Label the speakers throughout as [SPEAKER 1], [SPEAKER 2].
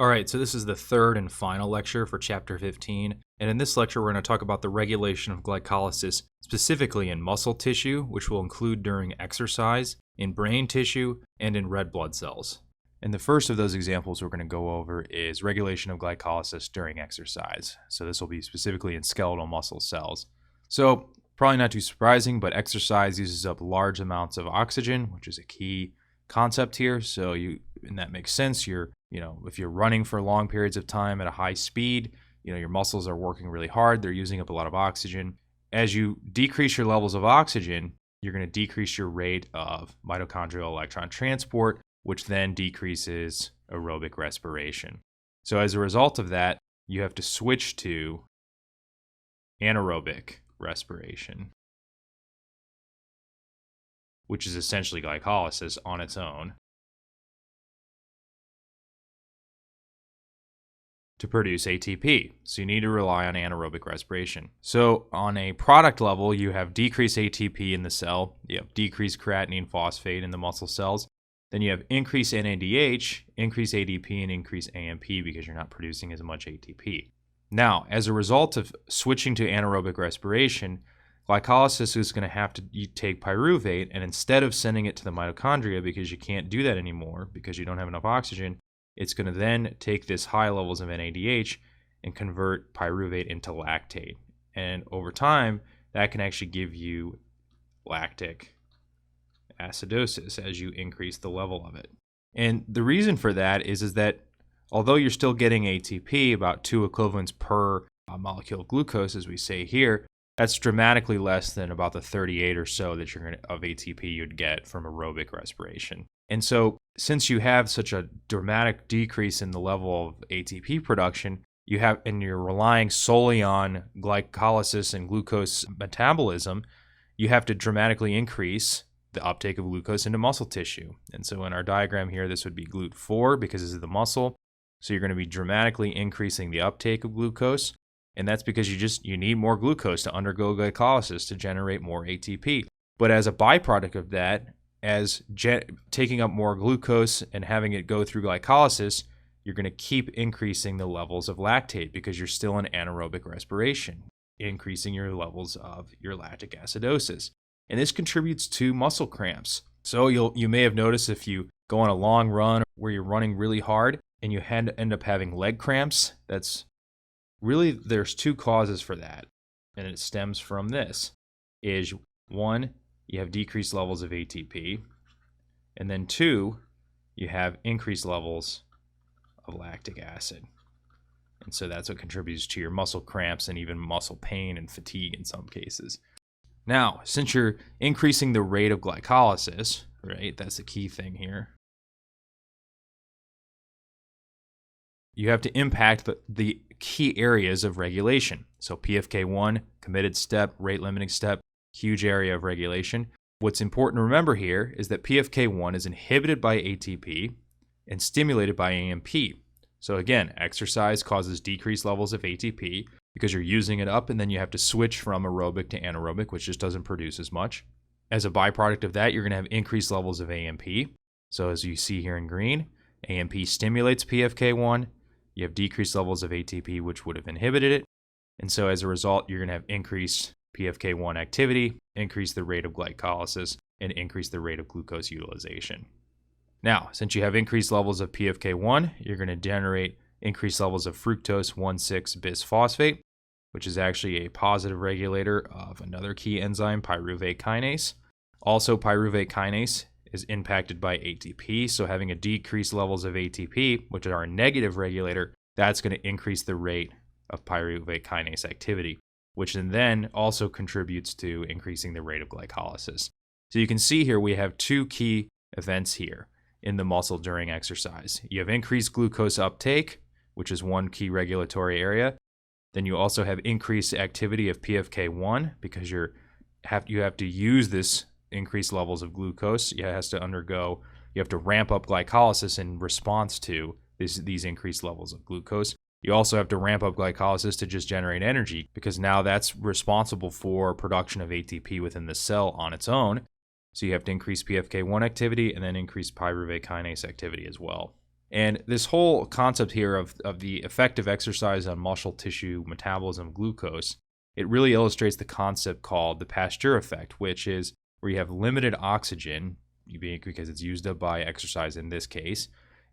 [SPEAKER 1] Alright, so this is the third and final lecture for Chapter 15, and in this lecture we're going to talk about the regulation of glycolysis, specifically in muscle tissue, which will include during exercise, in brain tissue, and in red blood cells. And the first of those examples we're going to go over is regulation of glycolysis during exercise. So this will be specifically in skeletal muscle cells. So probably not too surprising, but exercise uses up large amounts of oxygen, which is a key concept here. So and that makes sense. If you're running for long periods of time at a high speed, your muscles are working really hard. They're using up a lot of oxygen. As you decrease your levels of oxygen, you're going to decrease your rate of mitochondrial electron transport, which then decreases aerobic respiration. So as a result of that, you have to switch to anaerobic respiration, which is essentially glycolysis on its own, to produce ATP. So you need to rely on anaerobic respiration. So on a product level, you have decreased ATP in the cell, you have decreased creatinine phosphate in the muscle cells, then you have increased NADH, increased ADP, and increased AMP because you're not producing as much ATP. Now, as a result of switching to anaerobic respiration, glycolysis is going to have to take pyruvate, and instead of sending it to the mitochondria because you can't do that anymore because you don't have enough oxygen, it's going to then take this high levels of NADH and convert pyruvate into lactate. And over time, that can actually give you lactic acidosis as you increase the level of it. And the reason for that is that although you're still getting ATP, about 2 equivalents per molecule of glucose, as we say here, that's dramatically less than about the 38 or so that of ATP you'd get from aerobic respiration. And so since you have such a dramatic decrease in the level of ATP production, and you're relying solely on glycolysis and glucose metabolism, you have to dramatically increase the uptake of glucose into muscle tissue. And so in our diagram here, this would be GLUT4 because this is the muscle. So you're going to be dramatically increasing the uptake of glucose. And that's because you need more glucose to undergo glycolysis to generate more ATP. But as a byproduct of that, as taking up more glucose and having it go through glycolysis, you're going to keep increasing the levels of lactate because you're still in anaerobic respiration, increasing your levels of your lactic acidosis. And this contributes to muscle cramps. So you may have noticed if you go on a long run where you're running really hard and you end up having leg cramps, there's 2 causes for that. And it stems from this. Is 1, you have decreased levels of ATP. And then 2, you have increased levels of lactic acid. And so that's what contributes to your muscle cramps and even muscle pain and fatigue in some cases. Now, since you're increasing the rate of glycolysis, right, that's the key thing here, you have to impact the key areas of regulation. So PFK1, committed step, rate limiting step, huge area of regulation. What's important to remember here is that PFK1 is inhibited by ATP and stimulated by AMP. So again, exercise causes decreased levels of ATP because you're using it up, and then you have to switch from aerobic to anaerobic, which just doesn't produce as much. As a byproduct of that, you're going to have increased levels of AMP. So as you see here in green, AMP stimulates PFK1. You have decreased levels of ATP, which would have inhibited it. And so as a result, you're going to have increased PFK1 activity, increase the rate of glycolysis, and increase the rate of glucose utilization. Now, since you have increased levels of PFK1, you're going to generate increased levels of fructose 1,6-bisphosphate, which is actually a positive regulator of another key enzyme, pyruvate kinase. Also, pyruvate kinase is impacted by ATP, so having a decreased levels of ATP, which are a negative regulator, that's going to increase the rate of pyruvate kinase activity, which then also contributes to increasing the rate of glycolysis. So you can see here we have 2 key events here in the muscle during exercise. You have increased glucose uptake, which is one key regulatory area. Then you also have increased activity of PFK1 because you have to use this increased levels of glucose. You have to ramp up glycolysis in response to these increased levels of glucose. You also have to ramp up glycolysis to just generate energy because now that's responsible for production of ATP within the cell on its own. So you have to increase PFK1 activity and then increase pyruvate kinase activity as well. And this whole concept here of the effect of exercise on muscle tissue metabolism of glucose, it really illustrates the concept called the Pasteur effect, which is where you have limited oxygen, because it's used up by exercise in this case,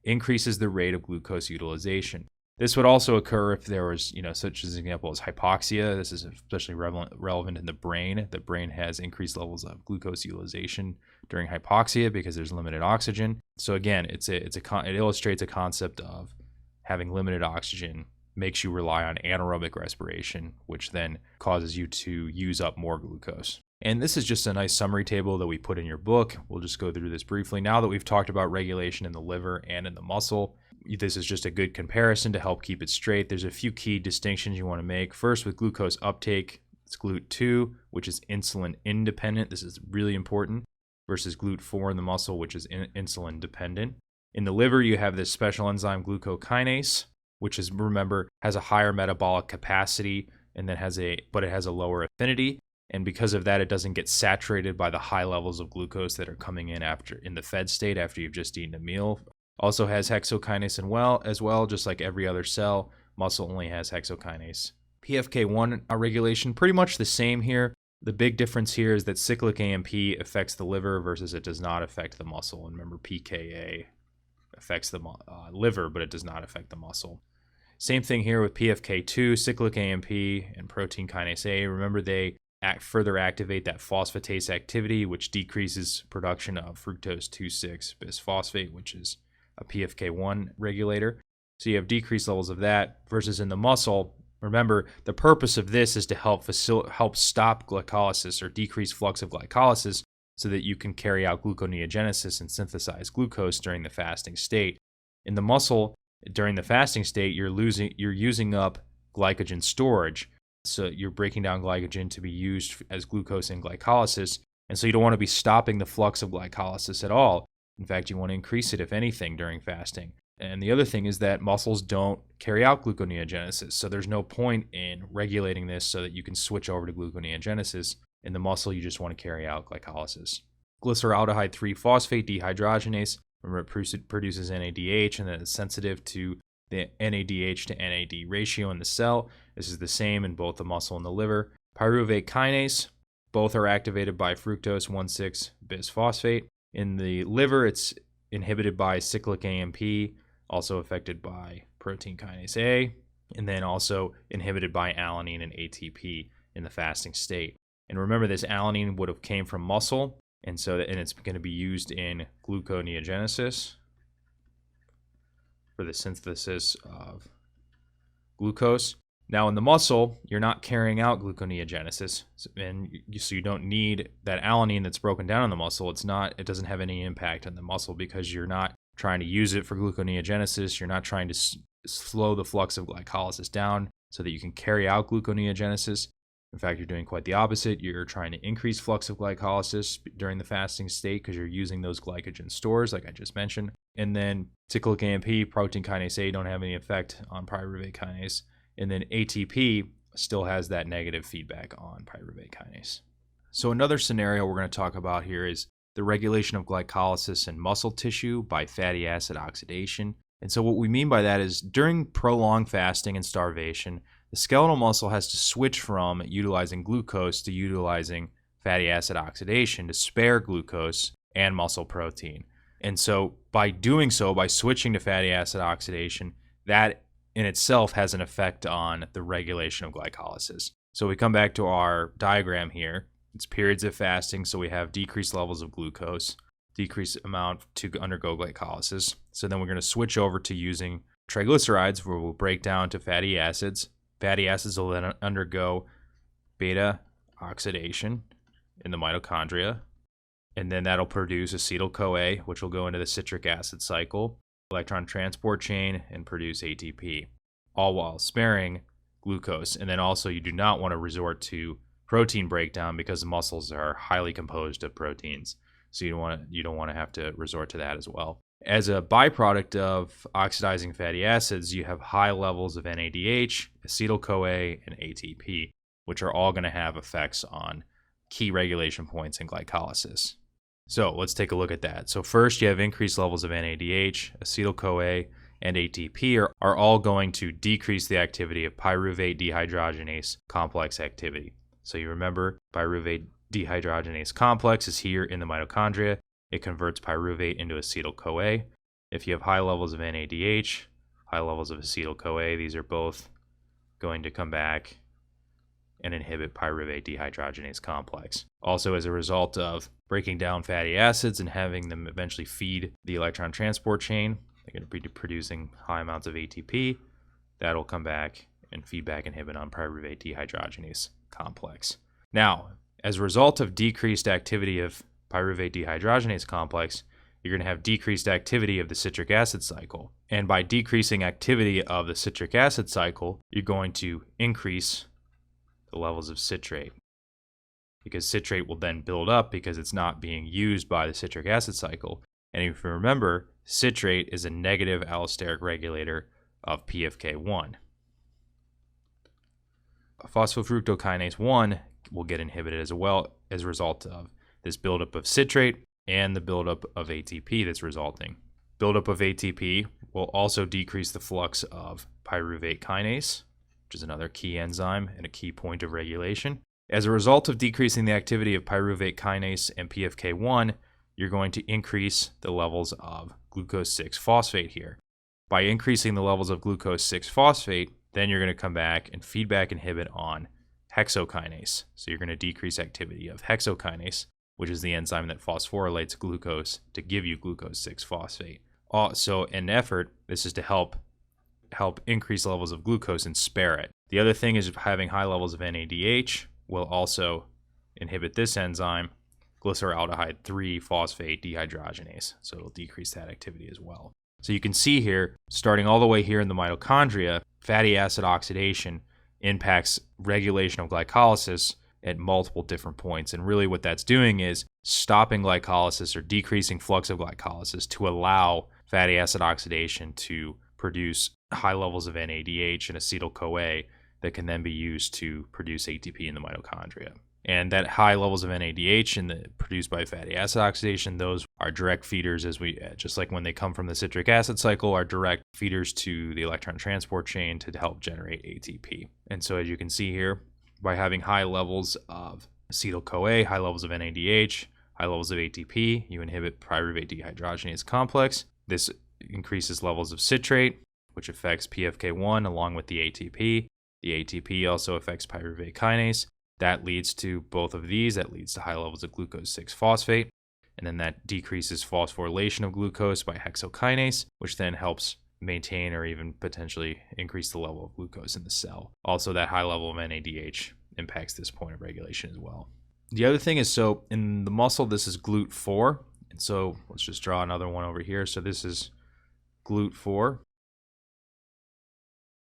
[SPEAKER 1] increases the rate of glucose utilization. This would also occur if there was, such as an example as hypoxia. This is especially relevant in the brain. The brain has increased levels of glucose utilization during hypoxia because there's limited oxygen. So again, it illustrates a concept of having limited oxygen makes you rely on anaerobic respiration, which then causes you to use up more glucose. And this is just a nice summary table that we put in your book. We'll just go through this briefly. Now that we've talked about regulation in the liver and in the muscle, this is just a good comparison to help keep it straight. There's a few key distinctions you want to make. First, with glucose uptake, it's GLUT2, which is insulin independent. This is really important, versus GLUT4 in the muscle, which is insulin dependent. In the liver, you have this special enzyme glucokinase, which is, remember, has a higher metabolic capacity and then but it has a lower affinity. And because of that, it doesn't get saturated by the high levels of glucose that are coming in the fed state after you've just eaten a meal. Also has hexokinase as well, just like every other cell. Muscle only has hexokinase. PFK1 regulation, pretty much the same here. The big difference here is that cyclic AMP affects the liver versus it does not affect the muscle. And remember, PKA affects the liver, but it does not affect the muscle. Same thing here with PFK2, cyclic AMP, and protein kinase A. Remember, they further activate that phosphatase activity, which decreases production of fructose 2,6-bisphosphate, which is a PFK1 regulator. So you have decreased levels of that, versus in the muscle. Remember, the purpose of this is to help stop glycolysis or decrease flux of glycolysis so that you can carry out gluconeogenesis and synthesize glucose during the fasting state. In the muscle, during the fasting state, you're using up glycogen storage. So you're breaking down glycogen to be used as glucose in glycolysis. And so you don't want to be stopping the flux of glycolysis at all. In fact, you want to increase it, if anything, during fasting. And the other thing is that muscles don't carry out gluconeogenesis. So there's no point in regulating this so that you can switch over to gluconeogenesis. In the muscle, you just want to carry out glycolysis. Glyceraldehyde 3-phosphate dehydrogenase, remember, it produces NADH, and then it's sensitive to the NADH to NAD ratio in the cell. This is the same in both the muscle and the liver. Pyruvate kinase, both are activated by fructose 1,6-bisphosphate. In the liver, it's inhibited by cyclic AMP, also affected by protein kinase A, and then also inhibited by alanine and ATP in the fasting state. And remember, this alanine would have came from muscle, and it's going to be used in gluconeogenesis for the synthesis of glucose. Now in the muscle, you're not carrying out gluconeogenesis, and so you don't need that alanine that's broken down in the muscle. It doesn't have any impact on the muscle because you're not trying to use it for gluconeogenesis. You're not trying to slow the flux of glycolysis down so that you can carry out gluconeogenesis. In fact, you're doing quite the opposite. You're trying to increase flux of glycolysis during the fasting state because you're using those glycogen stores, like I just mentioned. And then cyclic AMP, protein kinase A don't have any effect on pyruvate kinase. And then ATP still has that negative feedback on pyruvate kinase. So another scenario we're going to talk about here is the regulation of glycolysis in muscle tissue by fatty acid oxidation. And so what we mean by that is during prolonged fasting and starvation, the skeletal muscle has to switch from utilizing glucose to utilizing fatty acid oxidation to spare glucose and muscle protein. And so by doing so, by switching to fatty acid oxidation, that in itself has an effect on the regulation of glycolysis. So we come back to our diagram here. It's periods of fasting, so we have decreased levels of glucose, decreased amount to undergo glycolysis. So then we're going to switch over to using triglycerides, where we'll break down to fatty acids. Fatty acids will then undergo beta oxidation in the mitochondria, and then that'll produce acetyl-CoA, which will go into the citric acid cycle, electron transport chain, and produce ATP, all while sparing glucose. And then also you do not want to resort to protein breakdown because the muscles are highly composed of proteins. So you don't want to have to resort to that as well. As a byproduct of oxidizing fatty acids, you have high levels of NADH, acetyl-CoA, and ATP, which are all going to have effects on key regulation points in glycolysis. So let's take a look at that. So first you have increased levels of NADH, acetyl-CoA, and ATP are all going to decrease the activity of pyruvate dehydrogenase complex activity. So you remember pyruvate dehydrogenase complex is here in the mitochondria. It converts pyruvate into acetyl-CoA. If you have high levels of NADH, high levels of acetyl-CoA, these are both going to come back and inhibit pyruvate dehydrogenase complex. Also, as a result of breaking down fatty acids and having them eventually feed the electron transport chain, they're going to be producing high amounts of ATP. That'll come back and feedback inhibit on pyruvate dehydrogenase complex. Now, as a result of decreased activity of pyruvate dehydrogenase complex, you're going to have decreased activity of the citric acid cycle. And by decreasing activity of the citric acid cycle, you're going to increase the levels of citrate, because citrate will then build up because it's not being used by the citric acid cycle. And if you remember, citrate is a negative allosteric regulator of PFK1. Phosphofructokinase 1 will get inhibited as well as a result of this buildup of citrate and the buildup of ATP that's resulting. Buildup of ATP will also decrease the flux of pyruvate kinase, which is another key enzyme and a key point of regulation. As a result of decreasing the activity of pyruvate kinase and PFK1, you're going to increase the levels of glucose 6-phosphate here. By increasing the levels of glucose 6-phosphate, then you're going to come back and feedback inhibit on hexokinase. So you're going to decrease activity of hexokinase, which is the enzyme that phosphorylates glucose to give you glucose 6-phosphate. So in effort, this is to help increase levels of glucose and spare it. The other thing is having high levels of NADH will also inhibit this enzyme, glyceraldehyde 3-phosphate dehydrogenase. So it'll decrease that activity as well. So you can see here, starting all the way here in the mitochondria, fatty acid oxidation impacts regulation of glycolysis at multiple different points. And really what that's doing is stopping glycolysis or decreasing flux of glycolysis to allow fatty acid oxidation to produce high levels of NADH and acetyl-CoA that can then be used to produce ATP in the mitochondria. And that high levels of NADH produced by fatty acid oxidation, those are direct feeders, just like when they come from the citric acid cycle, are direct feeders to the electron transport chain to help generate ATP. And so as you can see here, by having high levels of acetyl-CoA, high levels of NADH, high levels of ATP, you inhibit pyruvate dehydrogenase complex. This increases levels of citrate, which affects PFK1 along with the ATP. The ATP also affects pyruvate kinase. That leads to both of these. That leads to high levels of glucose 6-phosphate. And then that decreases phosphorylation of glucose by hexokinase, which then helps maintain or even potentially increase the level of glucose in the cell. Also, that high level of NADH impacts this point of regulation as well. The other thing is, so in the muscle, this is GLUT4. And so let's just draw another one over here. So this is GLUT4.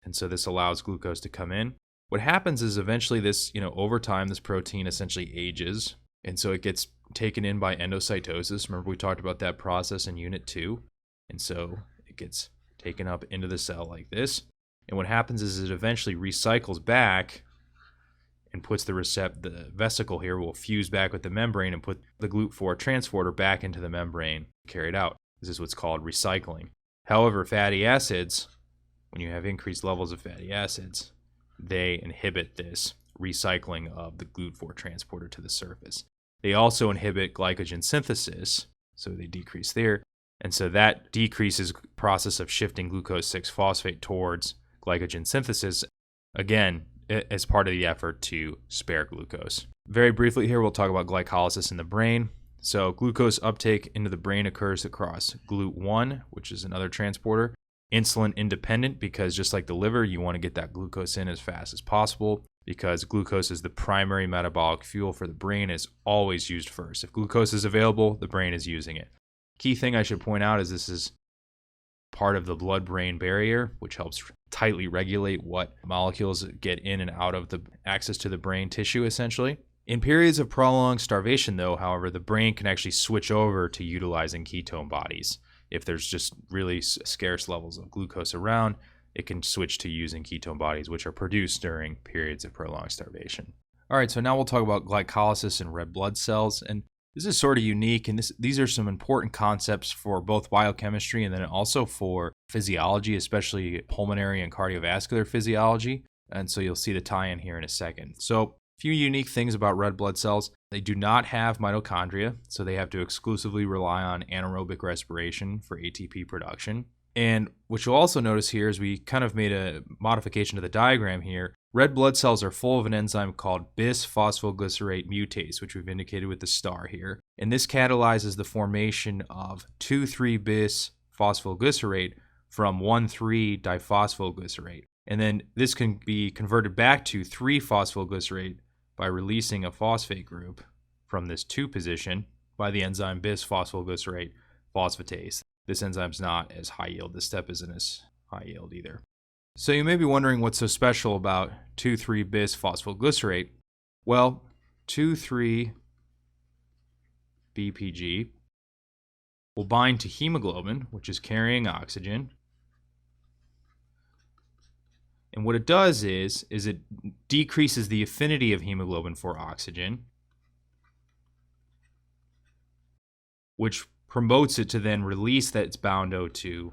[SPEAKER 1] And so this allows glucose to come in. What happens is eventually this, over time, this protein essentially ages. And so it gets taken in by endocytosis. Remember, we talked about that process in Unit 2. And so it gets taken up into the cell like this. And what happens is it eventually recycles back and puts the vesicle here will fuse back with the membrane and put the GLUT4 transporter back into the membrane carried out. This is what's called recycling. However, fatty acids, when you have increased levels of fatty acids, they inhibit this recycling of the GLUT4 transporter to the surface. They also inhibit glycogen synthesis, so they decrease there. And so that decreases the process of shifting glucose 6-phosphate towards glycogen synthesis, again, as part of the effort to spare glucose. Very briefly here, we'll talk about glycolysis in the brain. So glucose uptake into the brain occurs across GLUT1, which is another transporter, insulin independent, because just like the liver, you want to get that glucose in as fast as possible because glucose is the primary metabolic fuel for the brain, is always used first. If glucose is available, the brain is using it. Key thing I should point out is this is part of the blood-brain barrier, which helps tightly regulate what molecules get in and out of the access to the brain tissue, essentially. In periods of prolonged starvation, though, however, the brain can actually switch over to utilizing ketone bodies. If there's just really scarce levels of glucose around, it can switch to using ketone bodies, which are produced during periods of prolonged starvation. All right, so now we'll talk about glycolysis in red blood cells. And This is sort of unique, and these are some important concepts for both biochemistry and then also for physiology, especially pulmonary and cardiovascular physiology. And so you'll see the tie-in here in a second. So a few unique things about red blood cells. They do not have mitochondria, so they have to exclusively rely on anaerobic respiration for ATP production. And what you'll also notice here is we kind of made a modification to the diagram here. Red blood cells are full of an enzyme called bis-phosphoglycerate mutase, which we've indicated with the star here. And this catalyzes the formation of 2,3-bis-phosphoglycerate from 1,3-diphosphoglycerate. And then this can be converted back to 3-phosphoglycerate by releasing a phosphate group from this 2 position by the enzyme bis-phosphoglycerate phosphatase. This enzyme's not as high yield. This step isn't as high yield either. So you may be wondering what's so special about 2,3-bis-phosphoglycerate. Well, 2,3-BPG will bind to hemoglobin, which is carrying oxygen. And what it does is it decreases the affinity of hemoglobin for oxygen, which promotes it to then release that it's bound O2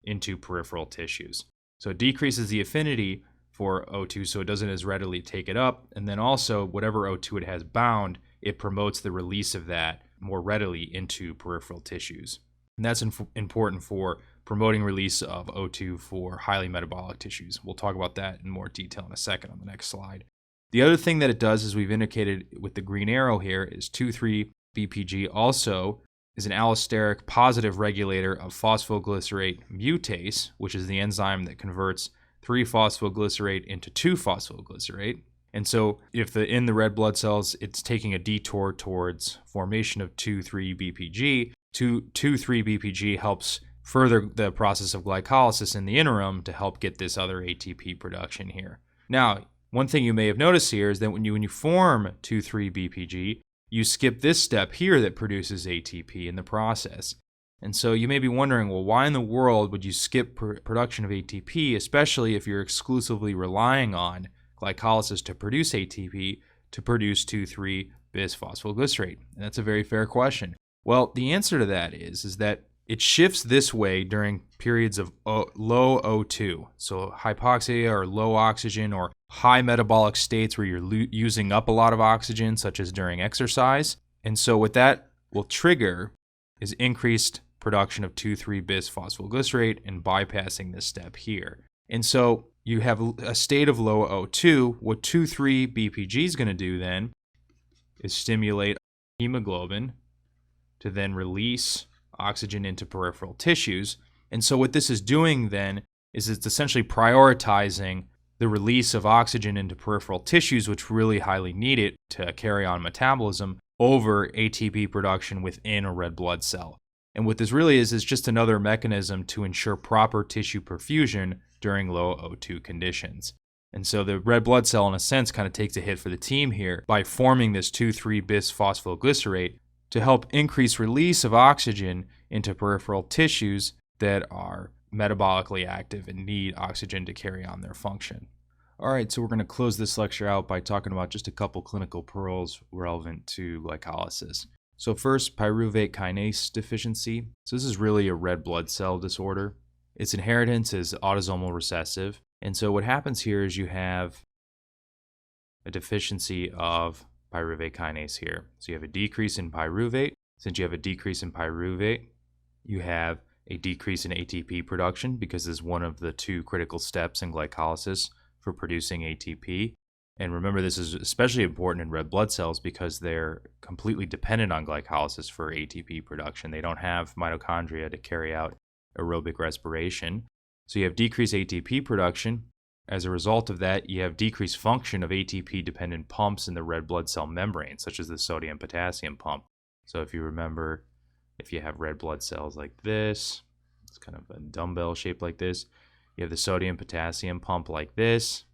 [SPEAKER 1] into peripheral tissues. So it decreases the affinity for O2 so it doesn't as readily take it up. And then also whatever O2 it has bound, it promotes the release of that more readily into peripheral tissues. And that's important for promoting release of O2 for highly metabolic tissues. We'll talk about that in more detail in a second on the next slide. The other thing that it does, as we've indicated with the green arrow here, is 2,3-BPG also is an allosteric positive regulator of phosphoglycerate mutase, which is the enzyme that converts 3-phosphoglycerate into 2-phosphoglycerate. And so if in the red blood cells, it's taking a detour towards formation of 2,3-BPG, 2,3-BPG helps further the process of glycolysis in the interim to help get this other ATP production here. Now, one thing you may have noticed here is that when you form 2,3-BPG, you skip this step here that produces ATP in the process. And so you may be wondering, well, why in the world would you skip production of ATP, especially if you're exclusively relying on glycolysis to produce ATP to produce 2,3-bis-phosphoglycerate? And that's a very fair question. Well, the answer to that is that it shifts this way during periods of low O2, so hypoxia or low oxygen or high metabolic states where you're using up a lot of oxygen, such as during exercise. And so what that will trigger is increased production of 2,3-bis-phosphoglycerate and bypassing this step here. And so you have a state of low O2. What 2,3-BPG is going to do then is stimulate hemoglobin to then release oxygen into peripheral tissues. And so what this is doing then is it's essentially prioritizing the release of oxygen into peripheral tissues, which really highly need it to carry on metabolism, over ATP production within a red blood cell. And what this really is just another mechanism to ensure proper tissue perfusion during low O2 conditions. And so the red blood cell, in a sense, kind of takes a hit for the team here by forming this 2,3-bis-phosphoglycerate to help increase release of oxygen into peripheral tissues that are metabolically active and need oxygen to carry on their function. All right, so we're going to close this lecture out by talking about just a couple clinical pearls relevant to glycolysis. So first, pyruvate kinase deficiency. So this is really a red blood cell disorder. Its inheritance is autosomal recessive. And so what happens here is you have a deficiency of pyruvate kinase here. So you have a decrease in pyruvate. Since you have a decrease in pyruvate, you have a decrease in ATP production because it's one of the 2 critical steps in glycolysis for producing ATP. And remember, this is especially important in red blood cells because they're completely dependent on glycolysis for ATP production. They don't have mitochondria to carry out aerobic respiration. So you have decreased ATP production. As a result of that, you have decreased function of ATP-dependent pumps in the red blood cell membrane, such as the sodium-potassium pump. So if you remember, if you have red blood cells like this, it's kind of a dumbbell shape like this. You have the sodium-potassium pump like this,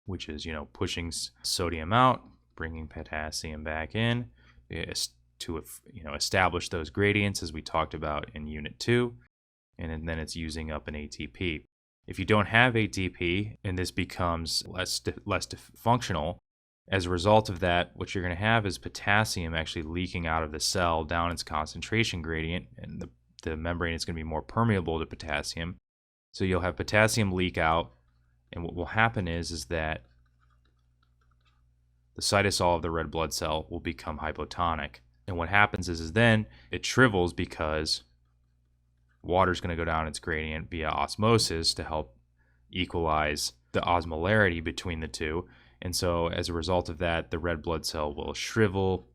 [SPEAKER 1] which is, pushing sodium out, bringing potassium back in to, establish those gradients as we talked about in Unit 2, and then it's using up an ATP. If you don't have ATP and this becomes less functional, As a result of that, what you're going to have is potassium actually leaking out of the cell down its concentration gradient, and the membrane is going to be more permeable to potassium. So you'll have potassium leak out, and what will happen is that the cytosol of the red blood cell will become hypotonic. And what happens is then it shrivels because water is going to go down its gradient via osmosis to help equalize the osmolarity between the two. And so as a result of that, the red blood cell will shrivel,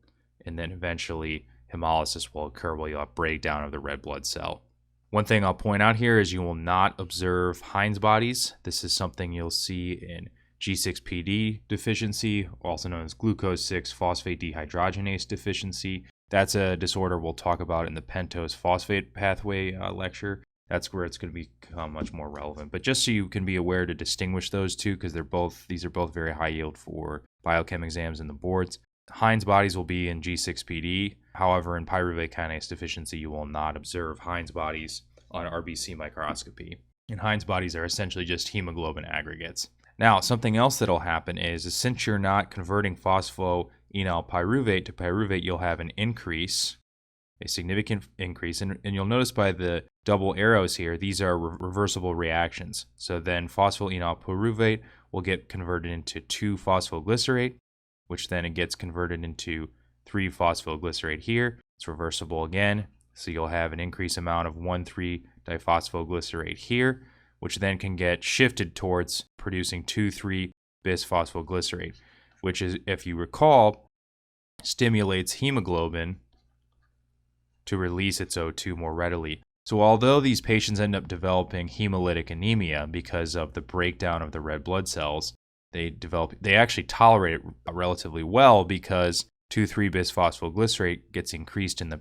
[SPEAKER 1] and then eventually hemolysis will occur where you'll have breakdown of the red blood cell. One thing I'll point out here is you will not observe Heinz bodies. This is something you'll see in G6PD deficiency, also known as glucose 6-phosphate dehydrogenase deficiency. That's a disorder we'll talk about in the pentose phosphate pathway lecture. That's where it's going to become much more relevant. But just so you can be aware to distinguish those two, because these are both very high yield for biochem exams and the boards. Heinz bodies will be in G6PD. However, in pyruvate kinase deficiency, you will not observe Heinz bodies on RBC microscopy. And Heinz bodies are essentially just hemoglobin aggregates. Now, something else that'll happen is since you're not converting phosphoenol pyruvate to pyruvate, you'll have an increase, a significant increase. And you'll notice by the double arrows here, these are reversible reactions. So then phosphoenol pyruvate will get converted into 2-phosphoglycerate, which then it gets converted into 3-phosphoglycerate here. It's reversible again. So you'll have an increased amount of 1,3-diphosphoglycerate here, which then can get shifted towards producing 2,3-bisphosphoglycerate, which is, if you recall, stimulates hemoglobin to release its O2 more readily. So although these patients end up developing hemolytic anemia because of the breakdown of the red blood cells, they actually tolerate it relatively well because 2,3-bisphosphoglycerate gets increased in the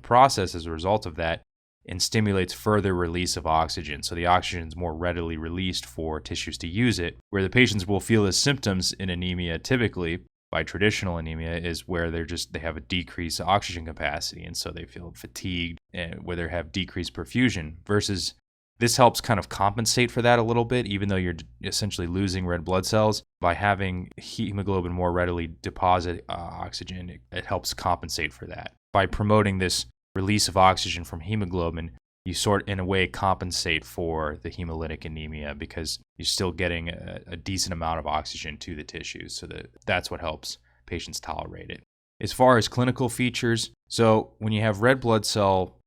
[SPEAKER 1] process as a result of that, and stimulates further release of oxygen. So the oxygen is more readily released for tissues to use it. Where the patients will feel the symptoms in anemia typically by traditional anemia is where they have a decreased oxygen capacity, and so they feel fatigued, and where they have decreased perfusion, versus this helps kind of compensate for that a little bit, even though you're essentially losing red blood cells. By having hemoglobin more readily deposit oxygen, it helps compensate for that. By promoting this release of oxygen from hemoglobin, you in a way compensate for the hemolytic anemia because you're still getting a decent amount of oxygen to the tissues. So that's what helps patients tolerate it. As far as clinical features, so when you have red blood cell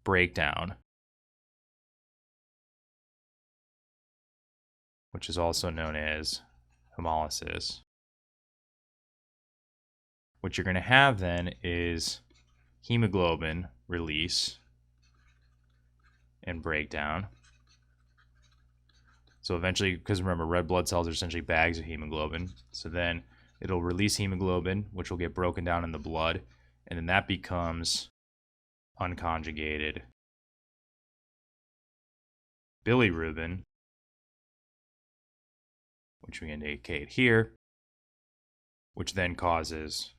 [SPEAKER 1] breakdown, which is also known as hemolysis, what you're going to have then is hemoglobin release and breakdown. So eventually, because remember, red blood cells are essentially bags of hemoglobin. So then it'll release hemoglobin, which will get broken down in the blood, and then that becomes unconjugated bilirubin, which we indicate here, which then causes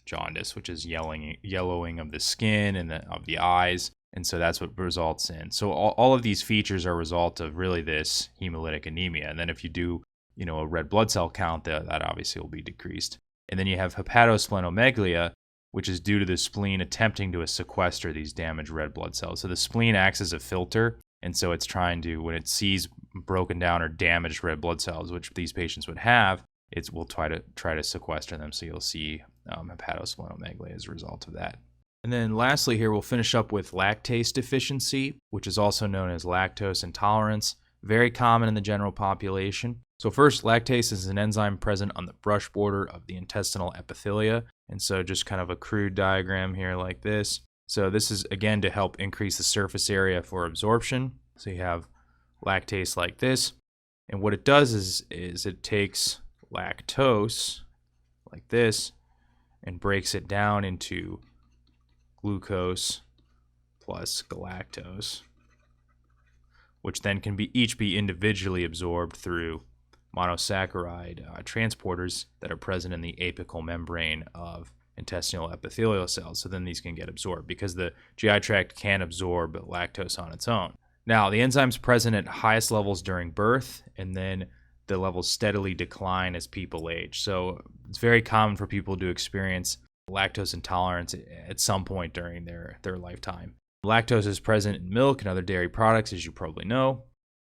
[SPEAKER 1] jaundice, which is yellowing of the skin and of the eyes. And so that's what results in. So all of these features are a result of really this hemolytic anemia. And then if you do, a red blood cell count, that obviously will be decreased. And then you have hepatosplenomegaly, which is due to the spleen attempting to sequester these damaged red blood cells. So the spleen acts as a filter, and so it's trying to, when it sees broken down or damaged red blood cells, which these patients would have, it will try to sequester them. So you'll see hepatosplenomegaly as a result of that. And then lastly here, we'll finish up with lactase deficiency, which is also known as lactose intolerance, very common in the general population. So first, lactase is an enzyme present on the brush border of the intestinal epithelia. And so just kind of a crude diagram here like this. So this is, again, to help increase the surface area for absorption. So you have lactase like this. And what it does is it takes lactose like this and breaks it down into glucose plus galactose, which then can each be individually absorbed through monosaccharide transporters that are present in the apical membrane of intestinal epithelial cells. So then these can get absorbed because the GI tract can't absorb lactose on its own. Now, the enzyme's present at highest levels during birth, and then the levels steadily decline as people age. So it's very common for people to experience lactose intolerance at some point during their lifetime. Lactose is present in milk and other dairy products, as you probably know.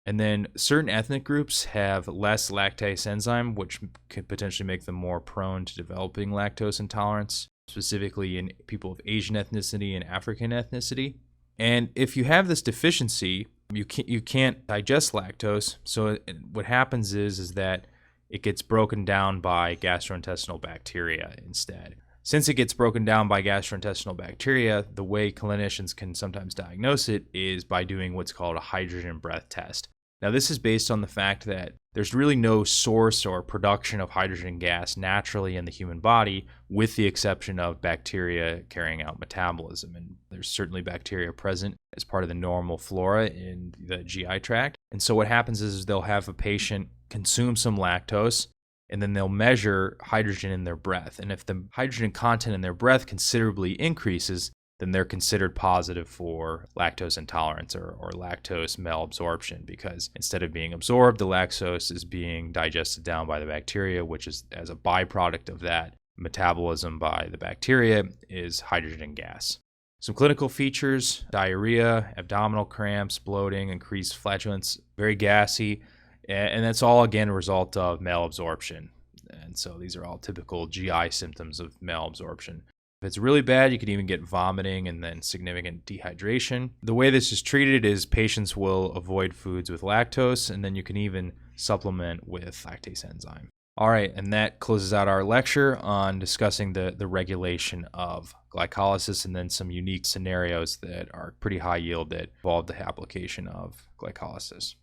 [SPEAKER 1] And then certain ethnic groups have less lactase enzyme, which could potentially make them more prone to developing lactose intolerance, specifically in people of Asian ethnicity and African ethnicity. And if you have this deficiency, you can't digest lactose. So what happens is that it gets broken down by gastrointestinal bacteria instead. Since it gets broken down by gastrointestinal bacteria, the way clinicians can sometimes diagnose it is by doing what's called a hydrogen breath test. Now, this is based on the fact that there's really no source or production of hydrogen gas naturally in the human body, with the exception of bacteria carrying out metabolism. And there's certainly bacteria present as part of the normal flora in the GI tract. And so what happens is they'll have a patient consume some lactose, and then they'll measure hydrogen in their breath. And if the hydrogen content in their breath considerably increases, then they're considered positive for lactose intolerance or lactose malabsorption, because instead of being absorbed, the lactose is being digested down by the bacteria, which is, as a byproduct of that metabolism by the bacteria, is hydrogen gas. Some clinical features: diarrhea, abdominal cramps, bloating, increased flatulence, very gassy, and that's all, again, a result of malabsorption. And so these are all typical GI symptoms of malabsorption. If it's really bad, you could even get vomiting and then significant dehydration. The way this is treated is patients will avoid foods with lactose, and then you can even supplement with lactase enzyme. All right, and that closes out our lecture on discussing the regulation of glycolysis, and then some unique scenarios that are pretty high yield that involve the application of glycolysis.